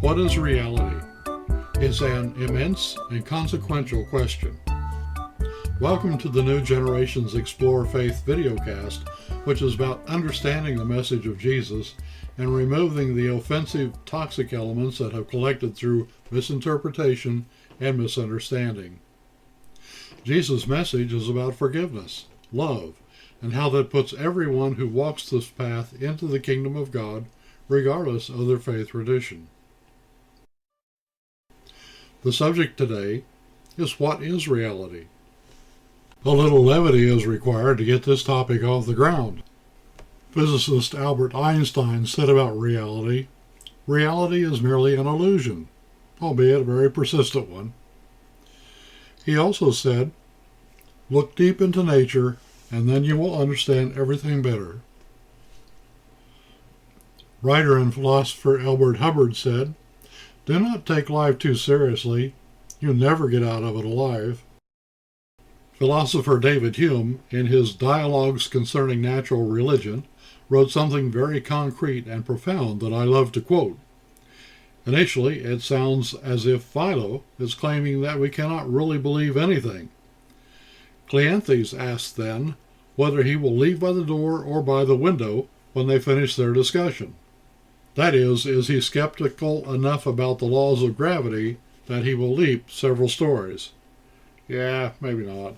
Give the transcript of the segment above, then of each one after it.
What is reality? Is an immense and consequential question. Welcome to the New Generations Explore Faith videocast, which is about understanding the message of Jesus and removing the offensive, toxic elements that have collected through misinterpretation and misunderstanding. Jesus' message is about forgiveness, love, and how that puts everyone who walks this path into the kingdom of God, regardless of their faith tradition. The subject today is what is reality? A little levity is required to get this topic off the ground. Physicist Albert Einstein said about reality, reality is merely an illusion, albeit a very persistent one. He also said, look deep into nature and then you will understand everything better. Writer and philosopher Elbert Hubbard said, do not take life too seriously. You'll never get out of it alive. Philosopher David Hume, in his Dialogues Concerning Natural Religion, wrote something very concrete and profound that I love to quote. Initially, it sounds as if Philo is claiming that we cannot really believe anything. Cleanthes asks then whether he will leave by the door or by the window when they finish their discussion. That is he skeptical enough about the laws of gravity that he will leap several stories? Yeah, maybe not.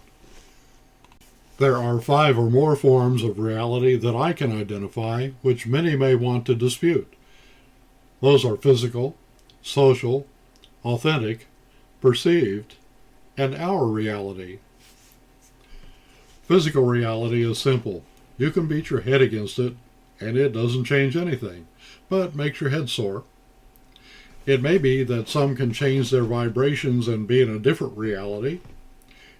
There are 5 or more forms of reality that I can identify, which many may want to dispute. Those are physical, social, authentic, perceived, and our reality. Physical reality is simple. You can beat your head against it, and it doesn't change anything, but makes your head sore. It may be that some can change their vibrations and be in a different reality.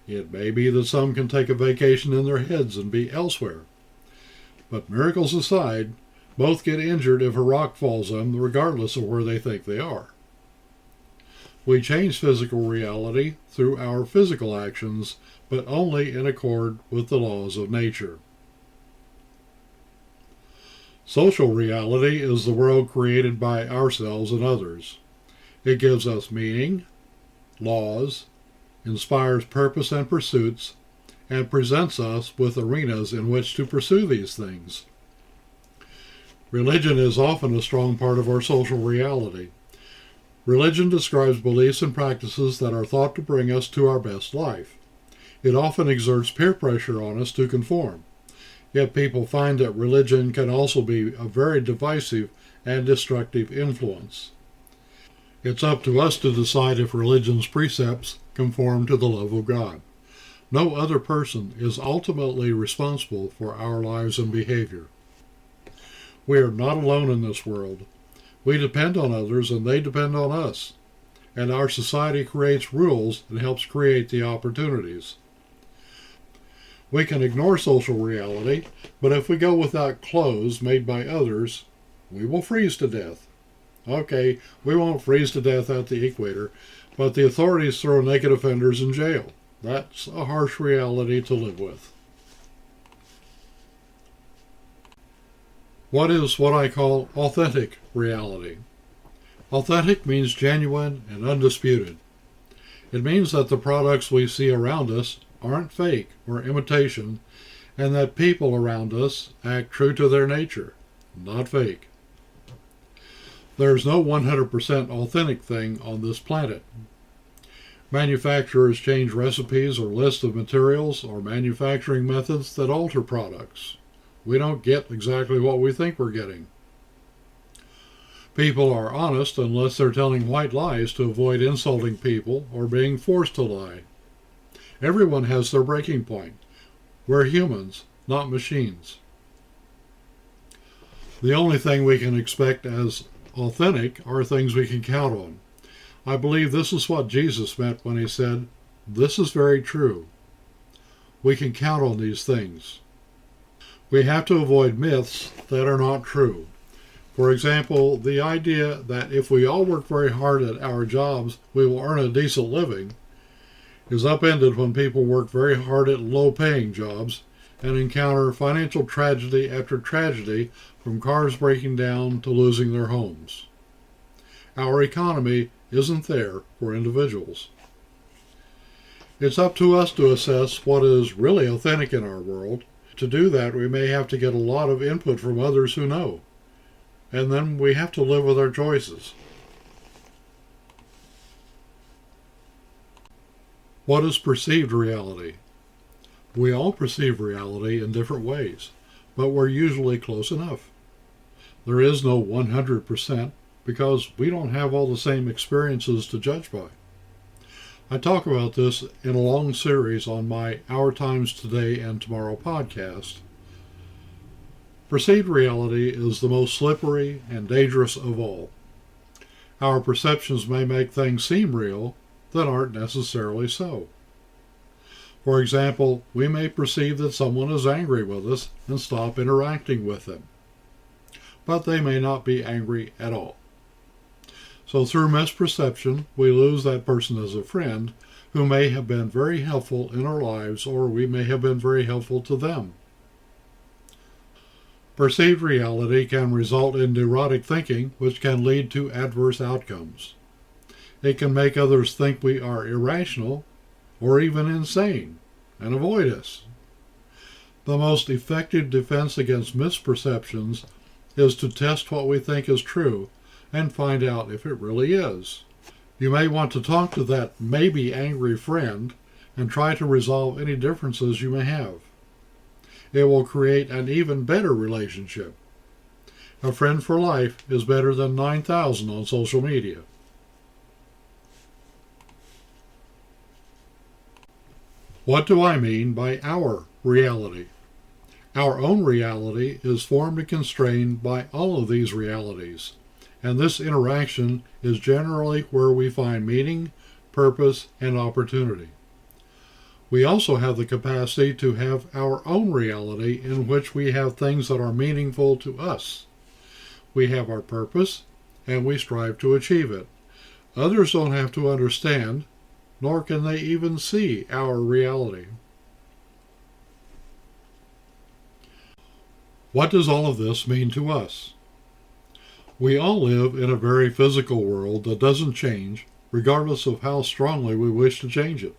It may be that some can take a vacation in their heads and be elsewhere. But miracles aside, both get injured if a rock falls on them, regardless of where they think they are. We change physical reality through our physical actions, but only in accord with the laws of nature. Social reality is the world created by ourselves and others. It gives us meaning, laws, inspires purpose and pursuits, and presents us with arenas in which to pursue these things. Religion is often a strong part of our social reality. Religion describes beliefs and practices that are thought to bring us to our best life. It often exerts peer pressure on us to conform. Yet people find that religion can also be a very divisive and destructive influence. It's up to us to decide if religion's precepts conform to the love of God. No other person is ultimately responsible for our lives and behavior. We are not alone in this world. We depend on others and they depend on us. And our society creates rules and helps create the opportunities. We can ignore social reality, but if we go without clothes made by others, we will freeze to death. Okay, we won't freeze to death at the equator, but the authorities throw naked offenders in jail. That's a harsh reality to live with. What is what I call authentic reality? Authentic means genuine and undisputed. It means that the products we see around us aren't fake or imitation, and that people around us act true to their nature, not fake. There's no 100% authentic thing on this planet. Manufacturers change recipes or lists of materials or manufacturing methods that alter products. We don't get exactly what we think we're getting. People are honest unless they're telling white lies to avoid insulting people or being forced to lie. Everyone has their breaking point. We're humans, not machines. The only thing we can expect as authentic are things we can count on. I believe this is what Jesus meant when he said, "This is very true." We can count on these things. We have to avoid myths that are not true. For example, the idea that if we all work very hard at our jobs, we will earn a decent living is upended when people work very hard at low-paying jobs and encounter financial tragedy after tragedy, from cars breaking down to losing their homes. our economy isn't there for individuals. It's up to us to assess what is really authentic in our world. To do that, we may have to get a lot of input from others who know, and then we have to live with our choices. What is perceived reality? We all perceive reality in different ways, but we're usually close enough. There is no 100% because we don't have all the same experiences to judge by. I talk about this in a long series on my Our Times Today and Tomorrow podcast. Perceived reality is the most slippery and dangerous of all. Our perceptions may make things seem real that aren't necessarily so. For example, we may perceive that someone is angry with us and stop interacting with them, but they may not be angry at all. So through misperception, we lose that person as a friend who may have been very helpful in our lives, or we may have been very helpful to them. Perceived reality can result in neurotic thinking, which can lead to adverse outcomes. It can make others think we are irrational or even insane and avoid us. The most effective defense against misperceptions is to test what we think is true and find out if it really is. You may want to talk to that maybe angry friend and try to resolve any differences you may have. It will create an even better relationship. A friend for life is better than 9,000 on social media. What do I mean by our reality? Our own reality is formed and constrained by all of these realities, and this interaction is generally where we find meaning, purpose, and opportunity. We also have the capacity to have our own reality in which we have things that are meaningful to us. We have our purpose, and we strive to achieve it. Others don't have to understand, nor can they even see our reality. What does all of this mean to us? We all live in a very physical world that doesn't change, regardless of how strongly we wish to change it.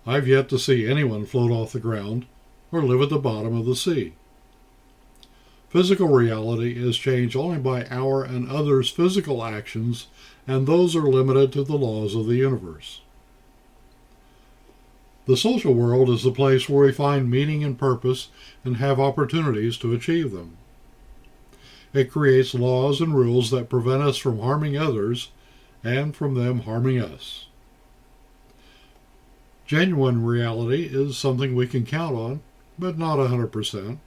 I've yet to see anyone float off the ground or live at the bottom of the sea. Physical reality is changed only by our and others' physical actions, and those are limited to the laws of the universe. The social world is the place where we find meaning and purpose and have opportunities to achieve them. It creates laws and rules that prevent us from harming others and from them harming us. Genuine reality is something we can count on, but not 100%.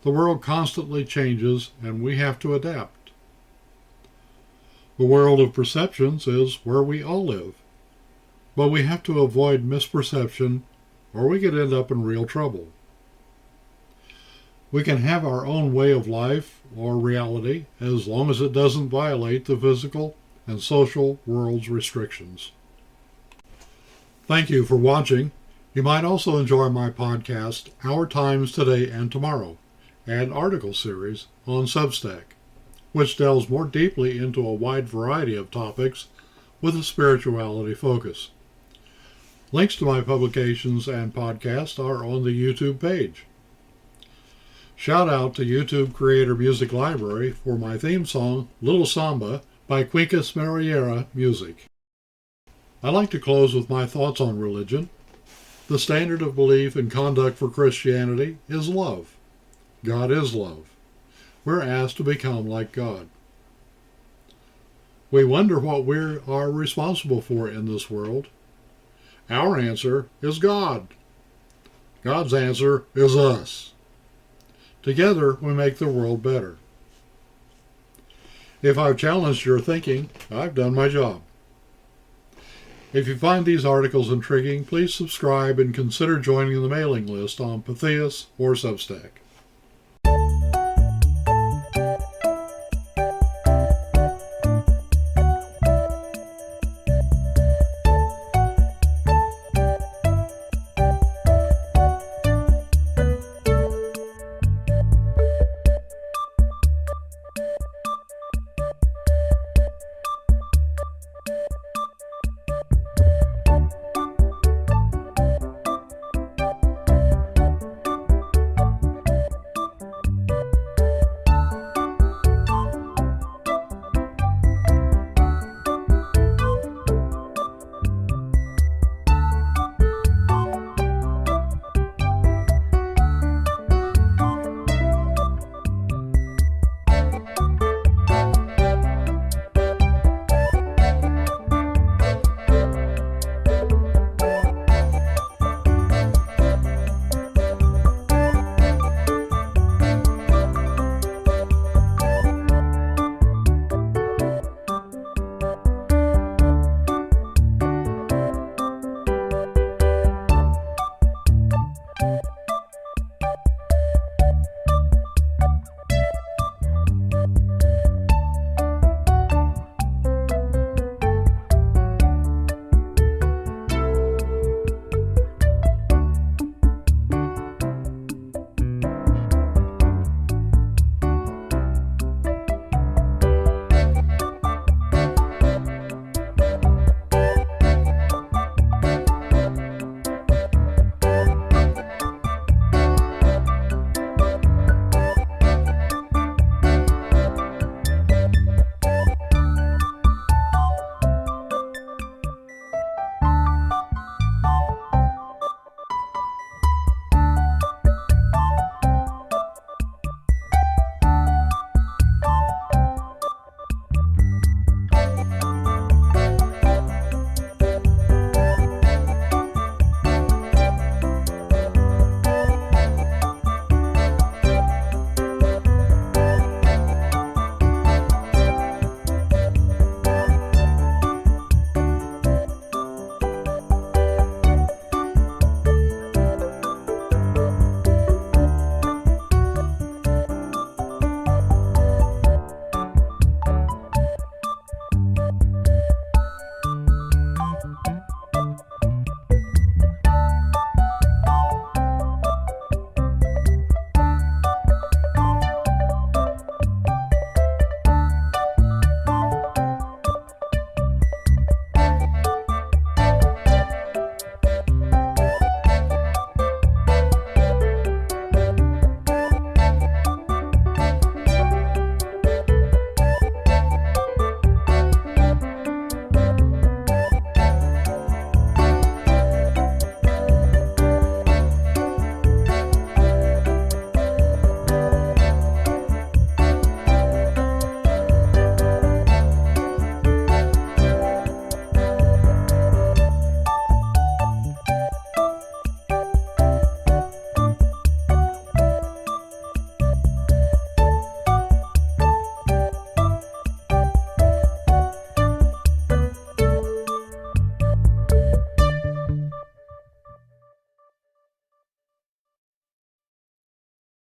The world constantly changes, and we have to adapt. The world of perceptions is where we all live, but we have to avoid misperception, or we could end up in real trouble. We can have our own way of life or reality as long as it doesn't violate the physical and social world's restrictions. Thank you for watching. You might also enjoy my podcast, Our Times Today and Tomorrow, and article series on Substack, which delves more deeply into a wide variety of topics with a spirituality focus. Links to my publications and podcasts are on the YouTube page. Shout out to YouTube Creator Music Library for my theme song, Little Samba, by Quincas Mariera Music. I like to close with my thoughts on religion. The standard of belief and conduct for Christianity is love. God is love. We're asked to become like God. We wonder what we are responsible for in this world. Our answer is God. God's answer is us. Together, we make the world better. If I've challenged your thinking, I've done my job. If you find these articles intriguing, please subscribe and consider joining the mailing list on Pythias or Substack.